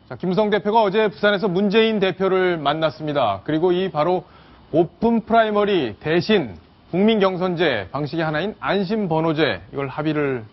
자, 김무성 대표가 어제 부산에서 문재인 대표를 만났습니다. 그리고 이 바로 오픈 프라이머리 대신 국민 경선제 방식의 하나인 안심 번호제 이걸 합의를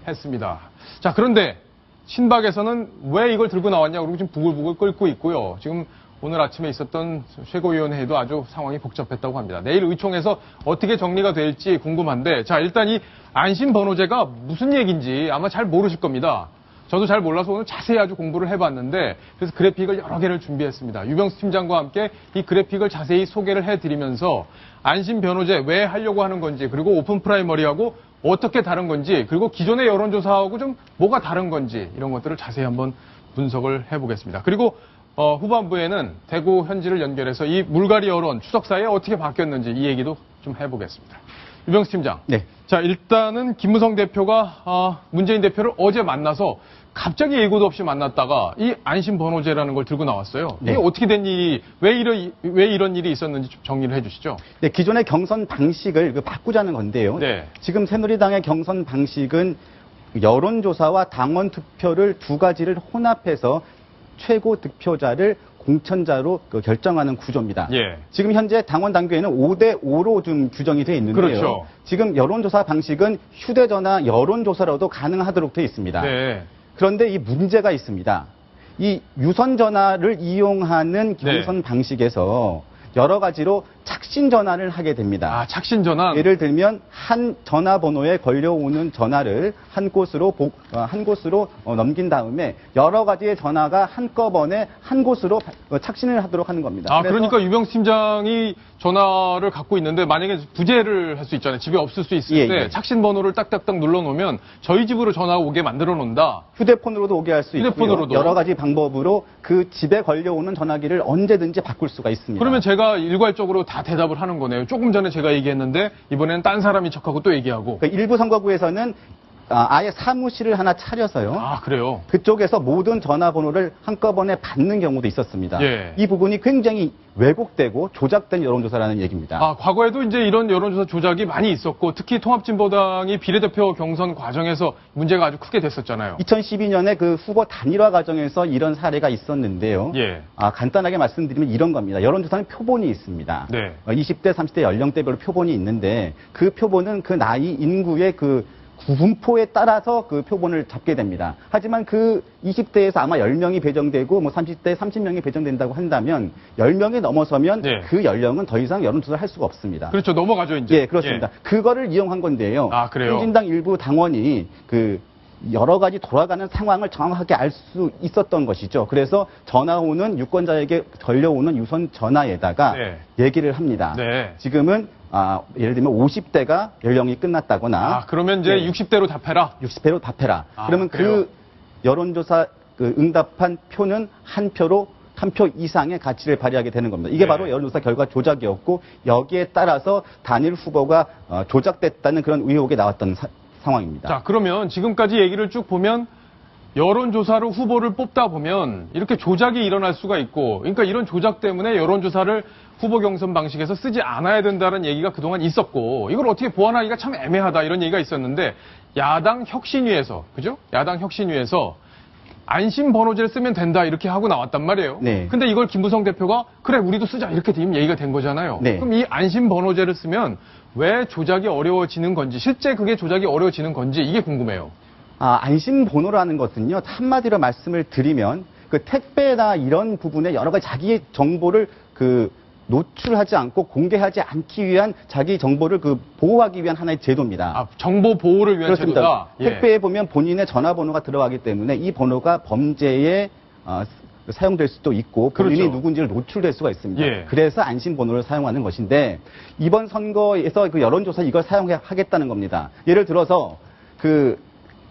했습니다. 자, 그런데 친박에서는 왜 이걸 들고 나왔냐 그러고 지금 부글부글 끓고 있고요. 지금 오늘 아침에 있었던 최고위원회에도 아주 상황이 복잡했다고 합니다. 내일 의총에서 어떻게 정리가 될지 궁금한데, 자, 일단 이 안심 번호제가 무슨 얘기인지 아마 잘 모르실 겁니다. 저도 잘 몰라서 오늘 자세히 아주 공부를 해봤는데, 그래서 그래픽을 여러 개를 준비했습니다. 유병수 팀장과 함께 이 그래픽을 자세히 소개를 해드리면서 안심 번호제 왜 하려고 하는 건지, 그리고 오픈 프라이머리하고 어떻게 다른 건지, 그리고 기존의 여론조사하고 좀 뭐가 다른 건지 이런 것들을 자세히 한번 분석을 해보겠습니다. 그리고 후반부에는 대구 현지를 연결해서 이 물갈이 여론 추석 사이에 어떻게 바뀌었는지 이 얘기도 좀 해보겠습니다. 유병수 팀장. 네. 자, 일단은 김무성 대표가 문재인 대표를 어제 만나서 갑자기 예고도 없이 만났다가 이 안심 번호제라는 걸 들고 나왔어요. 이게 네. 어떻게 된 일이, 왜 이런 일이 있었는지 좀 정리를 해주시죠. 네, 기존의 경선 방식을 바꾸자는 건데요. 네. 지금 새누리당의 경선 방식은 여론조사와 당원 투표를 두 가지를 혼합해서 최고 득표자를 공천자로 결정하는 구조입니다. 예. 지금 현재 당원 당규에는 5대5로 좀 규정이 되어 있는데요. 그렇죠. 지금 여론조사 방식은 휴대전화 여론조사로도 가능하도록 되어 있습니다. 네. 그런데 이 문제가 있습니다. 이 유선전화를 이용하는 경선 방식에서 여러 가지로 착신 전화를 하게 됩니다. 아, 착신 전환. 예를 들면 한 전화번호에 걸려오는 전화를 한 곳으로 넘긴 다음에 여러 가지의 전화가 한꺼번에 한 곳으로 착신을 하도록 하는 겁니다. 아, 그러니까 유병수 팀장이 전화를 갖고 있는데 만약에 부재를 할 수 있잖아요. 집에 없을 수 있을 때 착신 번호를 딱딱딱 눌러놓으면 저희 집으로 전화가 오게 만들어 놓는다. 휴대폰으로도 오게 할 수 있고요. 휴대폰으로도. 여러 가지 방법으로 그 집에 걸려오는 전화기를 언제든지 바꿀 수가 있습니다. 그러면 제가 일괄적으로 다 대답을 하는 거네요. 조금 전에 제가 얘기했는데 이번에는 딴 사람이 척하고 또 얘기하고. 그러니까 일부 선거구에서는 아예 사무실을 하나 차려서요. 아, 그래요? 그쪽에서 모든 전화번호를 한꺼번에 받는 경우도 있었습니다. 예. 이 부분이 굉장히 왜곡되고 조작된 여론조사라는 얘기입니다. 아, 과거에도 이제 이런 여론조사 조작이 많이 있었고, 특히 통합진보당이 비례대표 경선 과정에서 문제가 아주 크게 됐었잖아요. 2012년에 그 후보 단일화 과정에서 이런 사례가 있었는데요. 예. 간단하게 말씀드리면 이런 겁니다. 여론조사는 표본이 있습니다. 네. 20대, 30대 연령대별로 표본이 있는데 그 표본은 그 나이 인구의 그 구분포에 따라서 그 표본을 잡게 됩니다. 하지만 그 20대에서 아마 10명이 배정되고 30대에 30명이 배정된다고 한다면 10명이 넘어서면 그 연령은 더 이상 여론조사를 할 수가 없습니다. 그렇죠. 넘어가죠, 이제. 예, 그렇습니다. 그거를 이용한 건데요. 아, 그래요? 통진당 일부 당원이 여러 가지 돌아가는 상황을 정확하게 알 수 있었던 것이죠. 그래서 전화 오는 유권자에게 걸려오는 유선 전화에다가 얘기를 합니다. 네. 지금은 예를 들면 50대가 연령이 끝났다거나 그러면 이제 60대로 답해라. 60대로 답해라. 그러면 그래요? 그 여론조사 응답한 표는 한 표 이상의 가치를 발휘하게 되는 겁니다. 이게 바로 여론조사 결과 조작이었고 여기에 따라서 단일 후보가 조작됐다는 그런 의혹이 나왔던 상황입니다. 자, 그러면 지금까지 얘기를 쭉 보면 여론조사로 후보를 뽑다 보면 이렇게 조작이 일어날 수가 있고, 그러니까 이런 조작 때문에 여론조사를 후보 경선 방식에서 쓰지 않아야 된다는 얘기가 그동안 있었고, 이걸 어떻게 보완하기가 참 애매하다 이런 얘기가 있었는데, 야당 혁신위에서, 그죠? 야당 혁신위에서 안심 번호제를 쓰면 된다 이렇게 하고 나왔단 말이에요. 네. 근데 이걸 김무성 대표가 그래 우리도 쓰자 이렇게 지금 얘기가 된 거잖아요. 네. 그럼 이 안심 번호제를 쓰면 왜 조작이 어려워지는 건지, 실제 그게 조작이 어려워지는 건지 이게 궁금해요. 안심 번호라는 것은요, 한마디로 말씀을 드리면 그 택배나 이런 부분에 여러 가지 자기의 정보를 노출하지 않고 공개하지 않기 위한 자기 정보를 보호하기 위한 하나의 제도입니다. 정보 보호를 위한 그렇습니다. 제도다. 택배에 보면 본인의 전화번호가 들어가기 때문에 이 번호가 범죄에 사용될 수도 있고 본인이 그렇죠. 누군지를 노출될 수가 있습니다. 그래서 안심번호를 사용하는 것인데 이번 선거에서 여론조사 이걸 사용하겠다는 겁니다. 예를 들어서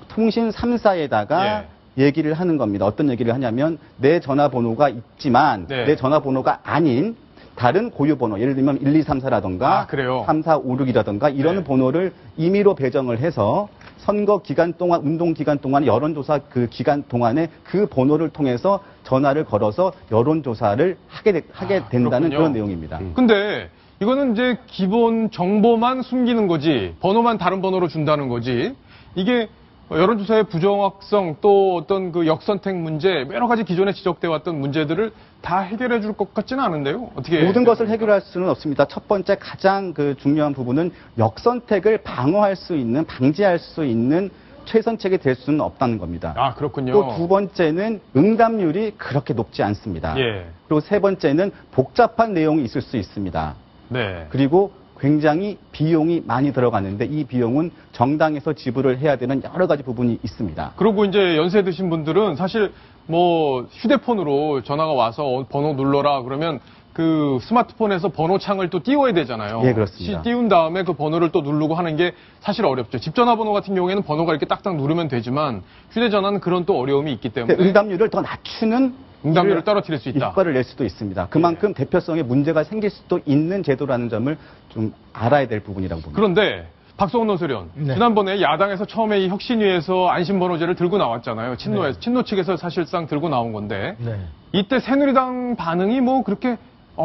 통신 3사에다가 얘기를 하는 겁니다. 어떤 얘기를 하냐면 내 전화번호가 있지만 내 전화번호가 아닌 다른 고유 번호, 예를 들면 1234라던가 3456이라던가 이런 번호를 임의로 배정을 해서 선거 기간 동안, 운동 기간 동안, 여론조사 그 기간 동안에 그 번호를 통해서 전화를 걸어서 여론조사를 하게 된다는 그런 내용입니다. 근데 이거는 이제 기본 정보만 숨기는 거지, 번호만 다른 번호로 준다는 거지, 이게 여론조사의 부정확성 또 어떤 그 역선택 문제 여러 가지 기존에 지적돼 왔던 문제들을 다 해결해 줄 것 같지는 않은데요. 어떻게 모든 것을 해결할 수는 없습니다. 첫 번째 가장 그 중요한 부분은 역선택을 방어할 수 있는, 방지할 수 있는 최선책이 될 수는 없다는 겁니다. 아, 그렇군요. 또 두 번째는 응답률이 그렇게 높지 않습니다. 예. 그리고 세 번째는 복잡한 내용이 있을 수 있습니다. 네. 그리고 굉장히 비용이 많이 들어가는데 이 비용은 정당에서 지불을 해야 되는 여러 가지 부분이 있습니다. 그리고 이제 연세 드신 분들은 사실 뭐 휴대폰으로 전화가 와서 번호 눌러라 그러면 그 스마트폰에서 번호 창을 또 띄워야 되잖아요. 예, 그렇습니다. 띄운 다음에 그 번호를 또 누르고 하는 게 사실 어렵죠. 집 전화번호 같은 경우에는 번호가 이렇게 딱딱 누르면 되지만 휴대전화는 그런 또 어려움이 있기 때문에 응답률을 더 낮추는 응답률을 떨어뜨릴 수 있다. 효과를 낼 수도 있습니다. 그만큼 대표성에 문제가 생길 수도 있는 제도라는 점을 좀 알아야 될 부분이라고 봅니다. 그런데 박성훈 논설위원, 네. 지난번에 야당에서 처음에 이 혁신위에서 안심번호제를 들고 나왔잖아요. 친노에서 친노 측에서 사실상 들고 나온 건데 네. 이때 새누리당 반응이 뭐 그렇게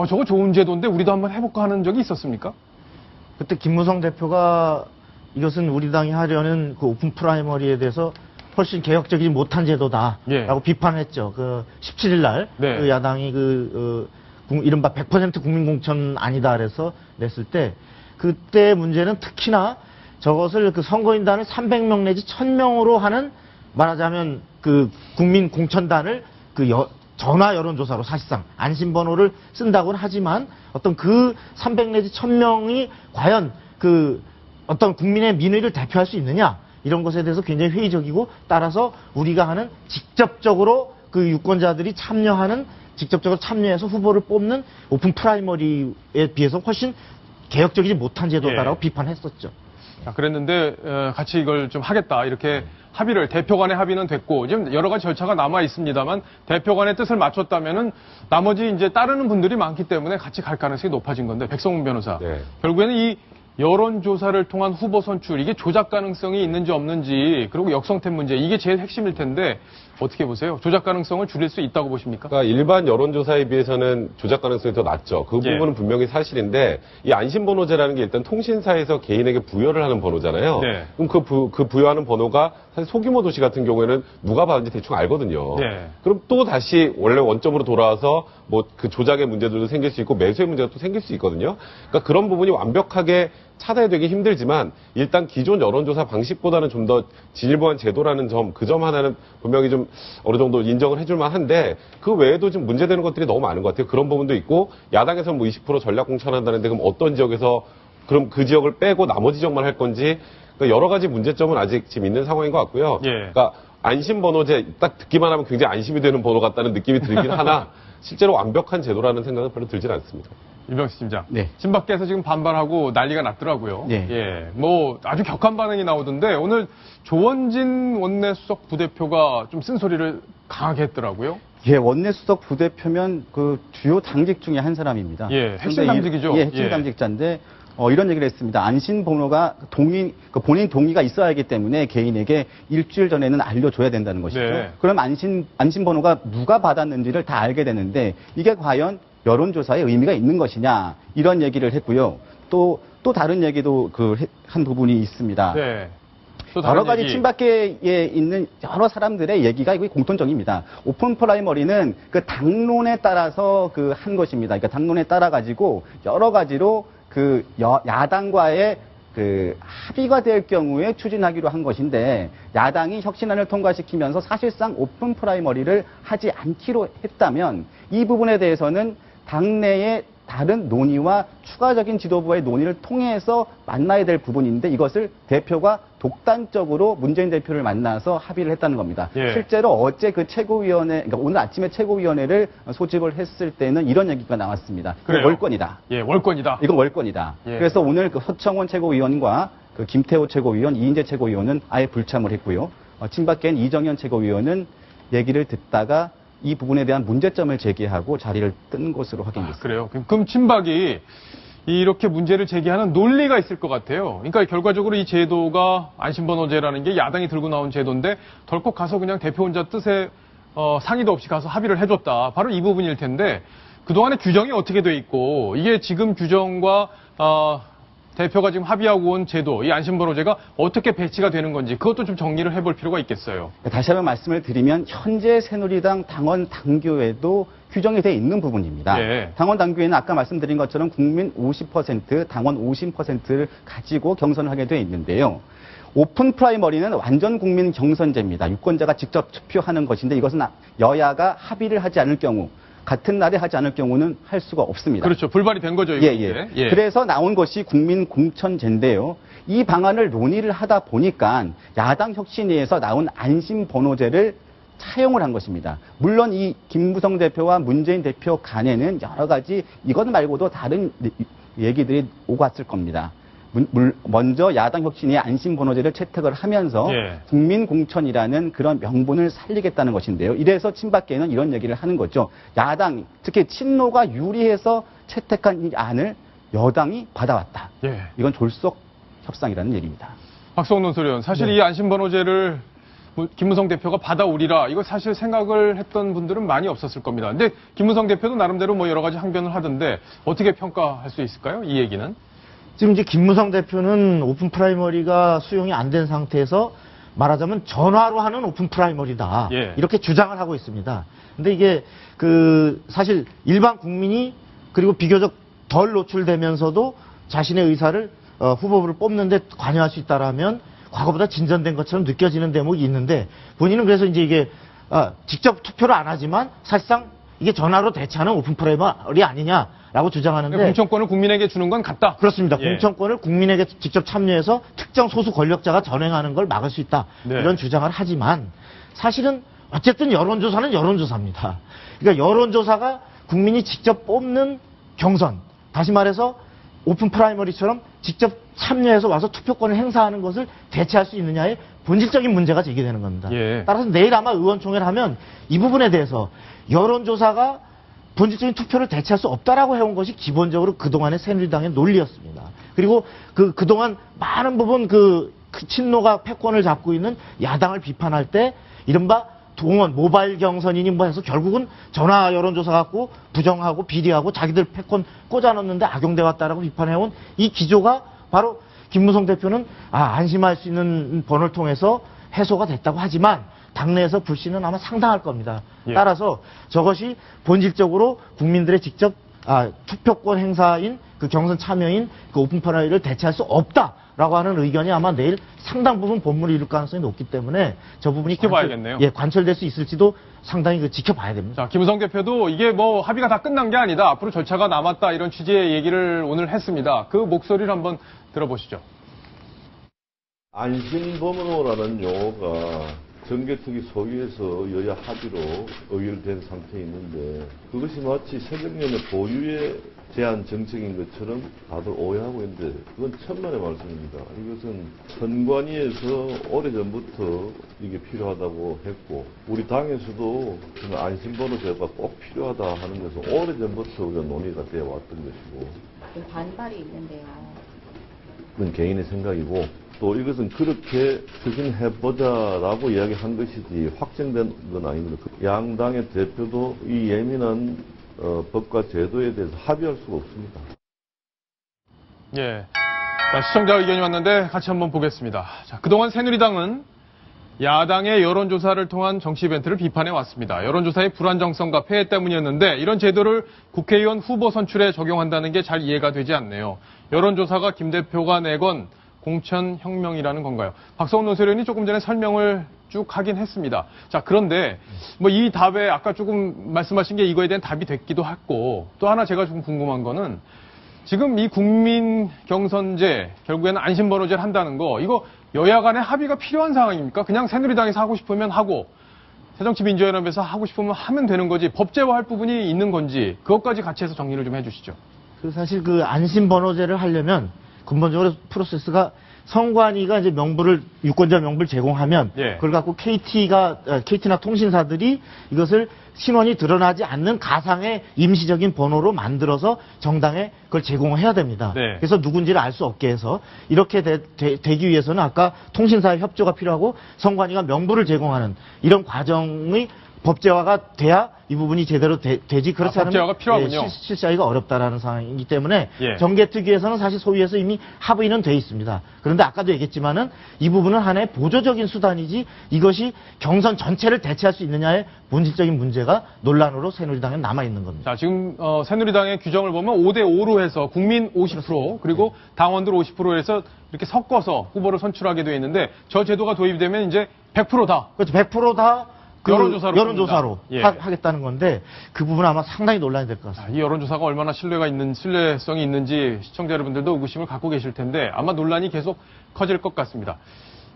저거 좋은 제도인데 우리도 한번 해볼까 하는 적이 있었습니까? 그때 김무성 대표가 이것은 우리 당이 하려는 그 오픈 프라이머리에 대해서 훨씬 개혁적이지 못한 제도다라고 예. 비판했죠. 그 17일 날 네. 그 야당이 이른바 100% 국민공천 아니다 그래서 냈을 때 그때 문제는 특히나 저것을 그 선거인단을 300명 내지 1000명으로 하는 말하자면 그 국민공천단을 전화 여론조사로 사실상 안심번호를 쓴다고는 하지만 어떤 그 300 내지 1000명이 과연 그 어떤 국민의 민의를 대표할 수 있느냐 이런 것에 대해서 굉장히 회의적이고 따라서 우리가 하는 직접적으로 그 유권자들이 직접적으로 참여해서 후보를 뽑는 오픈 프라이머리에 비해서 훨씬 개혁적이지 못한 제도다라고 예. 비판했었죠. 자, 그랬는데 같이 이걸 좀 하겠다 이렇게 합의를 대표 간의 합의는 됐고 지금 여러 가지 절차가 남아 있습니다만 대표 간의 뜻을 맞췄다면은 나머지 이제 따르는 분들이 많기 때문에 같이 갈 가능성이 높아진 건데 백성문 변호사 네. 결국에는 이 여론조사를 통한 후보 선출 이게 조작 가능성이 있는지 없는지 그리고 역성택 문제 이게 제일 핵심일 텐데 어떻게 보세요? 조작 가능성을 줄일 수 있다고 보십니까? 그러니까 일반 여론조사에 비해서는 조작 가능성이 더 낮죠. 그 예. 부분은 분명히 사실인데 이 안심번호제라는 게 일단 통신사에서 개인에게 부여를 하는 번호잖아요. 네. 그럼 그 부여하는 번호가 사실 소규모 도시 같은 경우에는 누가 받은지 대충 알거든요. 네. 그럼 또 다시 원래 원점으로 돌아와서 뭐 그 조작의 문제들도 생길 수 있고 매수의 문제가 또 생길 수 있거든요. 그러니까 그런 부분이 완벽하게 차단되기 힘들지만 일단 기존 여론조사 방식보다는 좀 더 진일보한 제도라는 점, 그 점 하나는 분명히 좀 어느 정도 인정을 해줄 만한데 그 외에도 좀 문제되는 것들이 너무 많은 것 같아요. 그런 부분도 있고 야당에서는 뭐 20% 전략 공천한다는데 그럼 어떤 지역에서 그럼 그 지역을 빼고 나머지 지역만 할 건지 그러니까 여러 가지 문제점은 아직 지금 있는 상황인 것 같고요. 예. 그러니까 안심번호제 딱 듣기만 하면 굉장히 안심이 되는 번호 같다는 느낌이 들긴 하나 실제로 완벽한 제도라는 생각은 별로 들진 않습니다. 유병식 팀장. 네. 친박계에서 지금 반발하고 난리가 났더라고요. 네. 예. 뭐 아주 격한 반응이 나오던데 오늘 조원진 원내수석 부대표가 좀 쓴소리를 강하게 했더라고요. 예, 원내수석 부대표면 그 주요 당직 중에 한 사람입니다. 예, 핵심 그런데 당직이죠. 예, 핵심 예. 당직자인데 이런 얘기를 했습니다. 안심번호가 본인 동의가 있어야 하기 때문에 개인에게 일주일 전에는 알려줘야 된다는 것이죠. 네. 그럼 안심번호가 누가 받았는지를 다 알게 되는데 이게 과연 여론조사에 의미가 있는 것이냐 이런 얘기를 했고요. 또 다른 얘기도 한 부분이 있습니다. 네. 또 다른 여러 가지 얘기. 친박계에 있는 여러 사람들의 얘기가 이게 공통적입니다. 오픈 프라이머리는 그 당론에 따라서 한 것입니다. 그러니까 당론에 따라 가지고 여러 가지로 야당과의 합의가 될 경우에 추진하기로 한 것인데 야당이 혁신안을 통과시키면서 사실상 오픈 프라이머리를 하지 않기로 했다면 이 부분에 대해서는 당내의 다른 논의와 추가적인 지도부의 논의를 통해서 만나야 될 부분인데 이것을 대표가 독단적으로 문재인 대표를 만나서 합의를 했다는 겁니다. 예. 실제로 어제 최고위원회, 그러니까 오늘 아침에 최고위원회를 소집을 했을 때는 이런 얘기가 나왔습니다. 그래요? 월권이다. 예, 월권이다. 이건 월권이다. 예. 그래서 오늘 서청원 최고위원과 김태호 최고위원, 이인재 최고위원은 아예 불참을 했고요. 친박계인 이정현 최고위원은 얘기를 듣다가 이 부분에 대한 문제점을 제기하고 자리를 뜬 것으로 확인됐습니다. 그래요. 그럼 친박이 이렇게 문제를 제기하는 논리가 있을 것 같아요. 그러니까 결과적으로 이 제도가 안심번호제라는 게 야당이 들고 나온 제도인데 덜컥 가서 그냥 대표 혼자 뜻에 상의도 없이 가서 합의를 해줬다. 바로 이 부분일 텐데 그동안의 규정이 어떻게 돼 있고 이게 지금 규정과 대표가 지금 합의하고 온 제도, 이 안심번호제가 어떻게 배치가 되는 건지 그것도 좀 정리를 해볼 필요가 있겠어요. 다시 한번 말씀을 드리면 현재 새누리당 당원 당규에도 규정이 되어 있는 부분입니다. 예. 당원 당규에는 아까 말씀드린 것처럼 국민 50%, 당원 50%를 가지고 경선을 하게 되어 있는데요. 오픈 프라이머리는 완전 국민 경선제입니다. 유권자가 직접 투표하는 것인데 이것은 여야가 합의를 하지 않을 경우, 같은 날에 하지 않을 경우는 할 수가 없습니다. 그렇죠. 불발이 된 거죠. 이게. 예. 그래서 나온 것이 국민 공천제인데요. 이 방안을 논의를 하다 보니까 야당 혁신위에서 나온 안심번호제를 차용을 한 것입니다. 물론 이 김무성 대표와 문재인 대표 간에는 여러 가지 이것 말고도 다른 얘기들이 오갔을 겁니다. 먼저 야당 혁신이 안심번호제를 채택을 하면서 예. 국민공천이라는 그런 명분을 살리겠다는 것인데요. 이래서 친박계는 이런 얘기를 하는 거죠. 야당, 특히 친노가 유리해서 채택한 이 안을 여당이 받아왔다. 예. 이건 졸속 협상이라는 얘기입니다. 박성훈 논설위원, 사실 이 안심번호제를 김무성 대표가 받아오리라 이거 사실 생각을 했던 분들은 많이 없었을 겁니다. 근데 김무성 대표도 나름대로 뭐 여러 가지 항변을 하던데 어떻게 평가할 수 있을까요? 이 얘기는? 지금 이제 김무성 대표는 오픈 프라이머리가 수용이 안 된 상태에서 말하자면 전화로 하는 오픈 프라이머리다. 예. 이렇게 주장을 하고 있습니다. 근데 이게 사실 일반 국민이 그리고 비교적 덜 노출되면서도 자신의 의사를 후보를 뽑는데 관여할 수 있다라면 과거보다 진전된 것처럼 느껴지는 대목이 있는데 본인은 그래서 이제 이게 직접 투표를 안 하지만 사실상 이게 전화로 대체하는 오픈 프라이머리 아니냐라고 주장하는데 공천권을 국민에게 주는 건 같다. 그렇습니다. 예. 공천권을 국민에게 직접 참여해서 특정 소수 권력자가 전행하는 걸 막을 수 있다. 네. 이런 주장을 하지만 사실은 어쨌든 여론조사는 여론조사입니다. 그러니까 여론조사가 국민이 직접 뽑는 경선, 다시 말해서 오픈 프라이머리처럼 직접 참여해서 와서 투표권을 행사하는 것을 대체할 수 있느냐의 본질적인 문제가 제기되는 겁니다. 예. 따라서 내일 아마 의원총회를 하면 이 부분에 대해서 여론조사가 본질적인 투표를 대체할 수 없다라고 해온 것이 기본적으로 그동안의 새누리당의 논리였습니다. 그리고 그동안 많은 부분 그 친노가 패권을 잡고 있는 야당을 비판할 때 이른바 동원, 모바일 경선이니 뭐 해서 결국은 전화 여론조사 갖고 부정하고 비리하고 자기들 패권 꽂아넣는데 악용돼 왔다라고 비판해온 이 기조가 바로 김무성 대표는 안심할 수 있는 번호를 통해서 해소가 됐다고 하지만 당내에서 불신은 아마 상당할 겁니다. 예. 따라서 저것이 본질적으로 국민들의 직접 투표권 행사인 그 경선 참여인 그 오픈 프라이머리를 대체할 수 없다라고 하는 의견이 아마 내일 상당 부분 본물을 이룰 가능성이 높기 때문에 저 부분이 지켜봐야겠네요. 관철될 수 있을지도 상당히 지켜봐야 됩니다. 자, 김무성 대표도 이게 뭐 합의가 다 끝난 게 아니다. 앞으로 절차가 남았다. 이런 취지의 얘기를 오늘 했습니다. 그 목소리를 한번 들어보시죠. 안심번호라는 용어가 정개특위 소위에서 여야 합의로 의결된 상태에 있는데 그것이 마치 새정년의 보유에 대한 정책인 것처럼 다들 오해하고 있는데 그건 천만의 말씀입니다. 이것은 선관위에서 오래전부터 이게 필요하다고 했고 우리 당에서도 안심번호제가 꼭 필요하다 하는 것은 오래전부터 우리가 논의가 되어 왔던 것이고 반발이 있는데요. 그건 개인의 생각이고 또 이것은 그렇게 추진해보자라고 이야기한 것이지 확정된 건 아닙니다. 양당의 대표도 이 예민한 법과 제도에 대해서 합의할 수가 없습니다. 예. 자, 시청자 의견이 왔는데 같이 한번 보겠습니다. 자, 그동안 새누리당은 야당의 여론조사를 통한 정치 이벤트를 비판해 왔습니다. 여론조사의 불안정성과 폐해 때문이었는데 이런 제도를 국회의원 후보 선출에 적용한다는 게 잘 이해가 되지 않네요. 여론조사가 김 대표가 내건 공천혁명이라는 건가요? 박성훈 논설위원이 조금 전에 설명을 쭉 하긴 했습니다. 자, 그런데 뭐 이 답에 아까 조금 말씀하신 게 이거에 대한 답이 됐기도 했고 또 하나 제가 좀 궁금한 거는 지금 이 국민 경선제 결국에는 안심번호제를 한다는 거 이거 여야 간의 합의가 필요한 상황입니까? 그냥 새누리당에서 하고 싶으면 하고 새정치민주연합에서 하고 싶으면 하면 되는 거지 법제화할 부분이 있는 건지 그것까지 같이 해서 정리를 좀 해주시죠. 사실 그 안심번호제를 하려면 근본적으로 프로세스가 선관위가 이제 유권자 명부를 제공하면 예. 그걸 갖고 KT나 통신사들이 이것을 신원이 드러나지 않는 가상의 임시적인 번호로 만들어서 정당에 그걸 제공해야 됩니다. 네. 그래서 누군지를 알 수 없게 해서 이렇게 되기 위해서는 아까 통신사의 협조가 필요하고 선관위가 명부를 제공하는 이런 과정의 법제화가 돼야 이 부분이 제대로 되지 그렇지 않으면 법제화가 필요하군요. 실시하기가 어렵다라는 상황이기 때문에 예. 정개특위에서는 사실 소위에서 이미 합의는 돼 있습니다. 그런데 아까도 얘기했지만은 이 부분은 하나의 보조적인 수단이지 이것이 경선 전체를 대체할 수 있느냐의 본질적인 문제가 논란으로 새누리당에 남아 있는 겁니다. 자, 지금 새누리당의 규정을 보면 5대5로 해서 국민 50% 그리고 당원들 50%에서 이렇게 섞어서 후보를 선출하게 되어 있는데 저 제도가 도입되면 이제 100%다. 그렇죠. 100%다 여론조사로 예. 하겠다는 건데 그 부분 아마 상당히 논란이 될 것 같습니다. 이 여론조사가 얼마나 신뢰성이 있는지 시청자 여러분들도 의구심을 갖고 계실 텐데 아마 논란이 계속 커질 것 같습니다.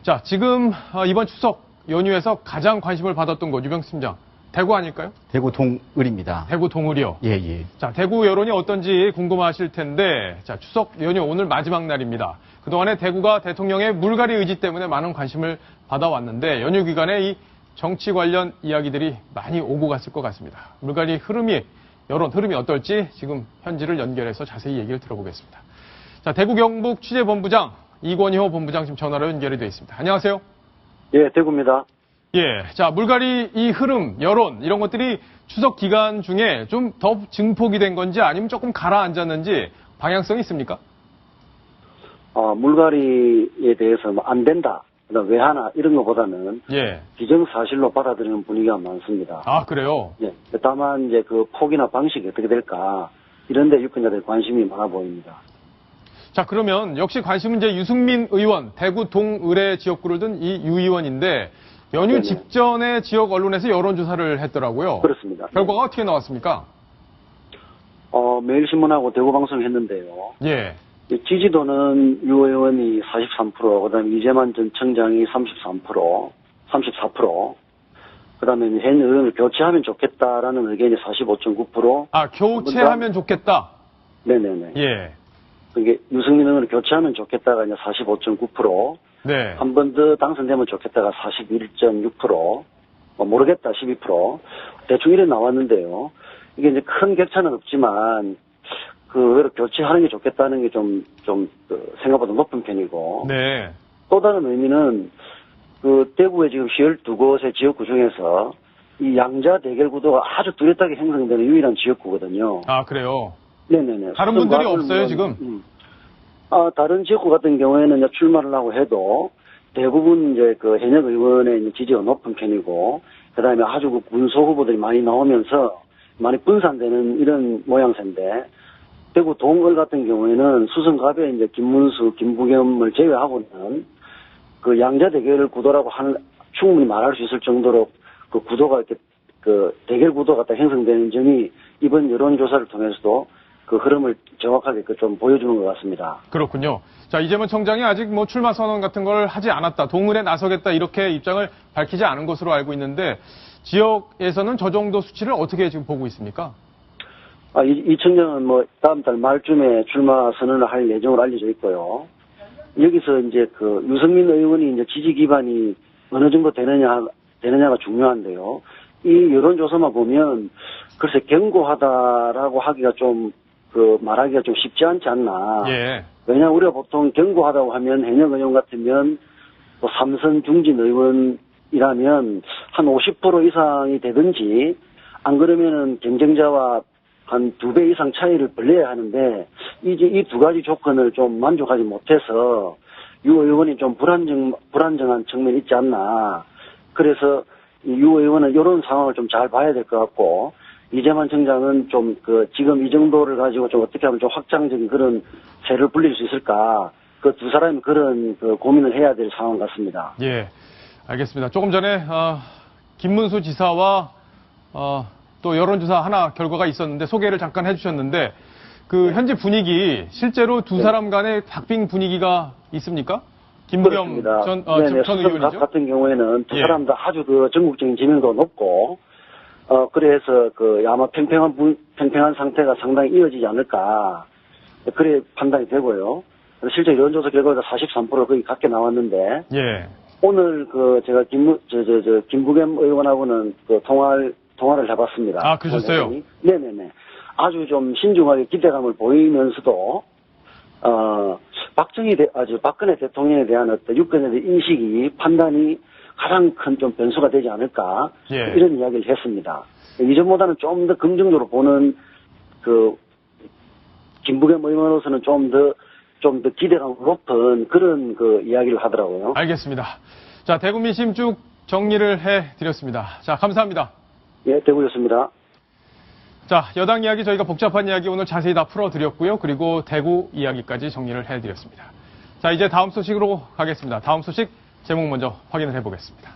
자, 지금 이번 추석 연휴에서 가장 관심을 받았던 곳 유병수 팀장 대구 아닐까요? 대구 동을입니다. 대구 동을이요. 예, 예. 자, 대구 여론이 어떤지 궁금하실 텐데 자, 추석 연휴 오늘 마지막 날입니다. 그동안에 대구가 대통령의 물갈이 의지 때문에 많은 관심을 받아왔는데 연휴 기간에 이 정치 관련 이야기들이 많이 오고 갔을 것 같습니다. 물갈이 여론 흐름이 어떨지 지금 현지를 연결해서 자세히 얘기를 들어보겠습니다. 자, 대구 경북 취재본부장 이권효 본부장 지금 전화로 연결이 되어 있습니다. 안녕하세요. 예, 대구입니다. 예, 자, 물갈이 이 흐름, 여론 이런 것들이 추석 기간 중에 좀 더 증폭이 된 건지 아니면 조금 가라앉았는지 방향성이 있습니까? 물갈이에 대해서 뭐 안 된다, 왜 하나 이런 것보다는 예. 기정사실로 받아들이는 분위기가 많습니다. 아, 그래요? 예, 다만 이제 그 폭이나 방식이 어떻게 될까 이런 데 유권자들의 관심이 많아 보입니다. 자, 그러면 역시 관심은 이제 유승민 의원, 대구 동을의 지역구를 둔 이 유 의원인데 연휴 네네. 직전에 지역 언론에서 여론조사를 했더라고요. 그렇습니다. 결과가 어떻게 나왔습니까? 매일신문하고 대구방송을 했는데요. 예. 이 지지도는 유 의원이 43%, 그다음에 이재만 전 청장이 34%, 그다음에 현 의원을 교체하면 좋겠다라는 의견이 45.9%. 아, 교체하면 좋겠다. 네네네. 예. 이게 유승민 의원을 교체하면 좋겠다가 이제 45.9%, 네. 한 번 더 당선되면 좋겠다가 41.6%, 모르겠다 12%, 대충 이래 나왔는데요. 이게 이제 큰 격차는 없지만, 의외로 교체하는 게 좋겠다는 게 생각보다 높은 편이고, 네. 또 다른 의미는, 대구의 지금 12곳의 지역구 중에서 이 양자 대결 구도가 아주 뚜렷하게 형성되는 유일한 지역구거든요. 아, 그래요? 네네네. 다른 분들이 없어요, 지금? 다른 지역구 같은 경우에는 이제 출마를 하고 해도 대부분 이제 현역 의원의 이제 지지가 높은 편이고, 그 다음에 아주 군소 후보들이 많이 나오면서 많이 분산되는 이런 모양새인데, 대구 동을 같은 경우에는 수성갑에 이제 김문수, 김부겸을 제외하고는 양자 대결 구도라고 충분히 말할 수 있을 정도로 구도가 이렇게 대결 구도가 딱 형성되는 점이 이번 여론조사를 통해서도 흐름을 정확하게 좀 보여주는 것 같습니다. 그렇군요. 자, 이재명 청장이 아직 출마 선언 같은 걸 하지 않았다. 동을에 나서겠다. 이렇게 입장을 밝히지 않은 것으로 알고 있는데 지역에서는 저 정도 수치를 어떻게 지금 보고 있습니까? 이 청장은 다음 달 말쯤에 출마 선언을 할 예정으로 알려져 있고요. 여기서 이제 유승민 의원이 이제 지지 기반이 어느 정도 되느냐가 중요한데요. 이 여론조사만 보면 글쎄 견고하다라고 하기가 말하기가 좀 쉽지 않지 않나. 예. 왜냐하면 우리가 보통 견고하다고 하면 현역 의원 같으면 삼선 중진 의원이라면 한 50% 이상이 되든지 안 그러면은 경쟁자와 한 2배 이상 차이를 벌려야 하는데 이 두 가지 조건을 좀 만족하지 못해서 유 의원이 좀 불안정한 측면이 있지 않나. 그래서 유 의원은 이런 상황을 좀 잘 봐야 될 것 같고, 이재만 청장은 지금 이 정도를 가지고 어떻게 하면 확장적인 그런 세를 불릴 수 있을까. 두 사람이 그런 고민을 해야 될 상황 같습니다. 예. 알겠습니다. 조금 전에, 김문수 지사와, 또 여론조사 하나 결과가 있었는데 소개를 잠깐 해주셨는데, 현재 분위기, 실제로 두 사람 간의 박빙 분위기가 있습니까? 김부겸 전 의원이죠? 같은 경우에는 두 예. 사람 다 아주 전국적인 지명도가 높고, 그래서 아마 팽팽한 상태가 상당히 이어지지 않을까. 그래 판단이 되고요. 실제 여론조사 결과가 43% 거의 갖게 나왔는데, 예. 오늘 제가 김부겸 의원하고는 통화를 해봤습니다. 아, 그러셨어요? 네네네. 아주 좀 신중하게 기대감을 보이면서도, 박근혜 대통령에 대한 유권자의 인식이, 판단이 가장 큰 좀 변수가 되지 않을까 예. 이런 이야기를 했습니다. 이전보다는 좀 더 긍정적으로 보는 그 김부겸 의원으로서는 좀 더 기대감 높은 그런 그 이야기를 하더라고요. 알겠습니다. 자, 대구 민심 쭉 정리를 해드렸습니다. 자, 감사합니다. 예, 대구였습니다. 자, 여당 이야기 저희가 복잡한 이야기 오늘 자세히 다 풀어드렸고요. 그리고 대구 이야기까지 정리를 해드렸습니다. 자, 이제 다음 소식으로 가겠습니다. 다음 소식 제목 먼저 확인을 해보겠습니다.